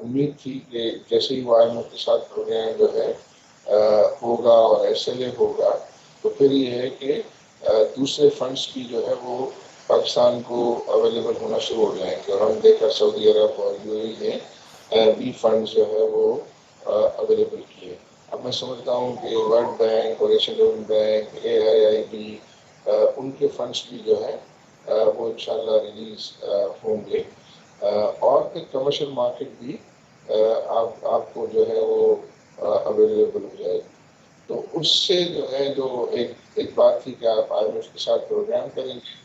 امید تھی کہ جیسے ہی وہ IMF کے ساتھ پروگرام جو ہے ہوگا اور SLA ہوگا تو پھر یہ ہے کہ دوسرے فنڈس بھی جو ہے وہ پاکستان کو اویلیبل ہونا شروع ہو جائیں گے، اور ہم دیکھا سعودی عرب اور UAE نے بھی فنڈز جو ہے وہ اویلیبل کیے۔ اب میں سمجھتا ہوں کہ ورلڈ بینک اور ایشین ڈیولپمنٹ بینک AIIB ان کے فنڈس بھی جو ہے وہ انشاءاللہ ریلیز ہوں گے، اور پھر کمرشل مارکیٹ بھی آپ کو جو ہے وہ اویلیبل ہو جائے گی۔ تو اس سے جو ہے ایک بات تھی کہ آپ IMF کے ساتھ پروگرام کریں گے،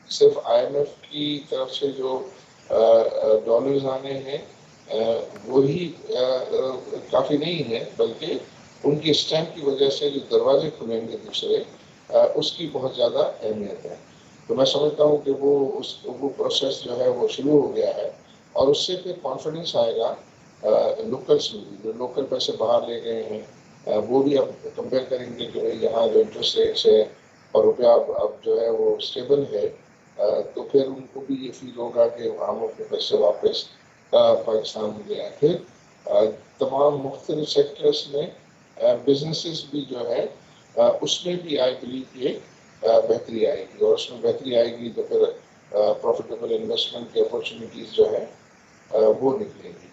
صرف IMF کی طرف سے جو ڈالرز آنے ہیں وہی کافی نہیں ہے، بلکہ ان کی اسٹیمپ کی وجہ سے جو دروازے کھلیں گے دوسرے اس کی بہت زیادہ اہمیت ہے۔ تو میں سمجھتا ہوں کہ وہ پروسیس جو ہے وہ شروع ہو گیا ہے، اور اس سے پھر کانفیڈنس آئے گا لوکلس میں بھی، جو لوکل پیسے باہر لے گئے ہیں وہ بھی اب کمپیئر کریں گے کہ یہاں جو انٹرسٹ ریٹس ہے اور روپیہ اب جو ہے وہ اسٹیبل ہے، تو پھر ان کو بھی یہ فیل ہوگا کہ ہم اپنے پیسے واپس پاکستان میں لے آئیں۔ پھر تمام مختلف سیکٹرس میں بزنسز بھی جو ہے اس میں بھی آئی بلیو کہ بہتری آئے گی، اور اس میں بہتری آئے گی تو پھر پروفیٹیبل انویسٹمنٹ کی اپارچونیٹیز جو ہے وہ نکلیں گی۔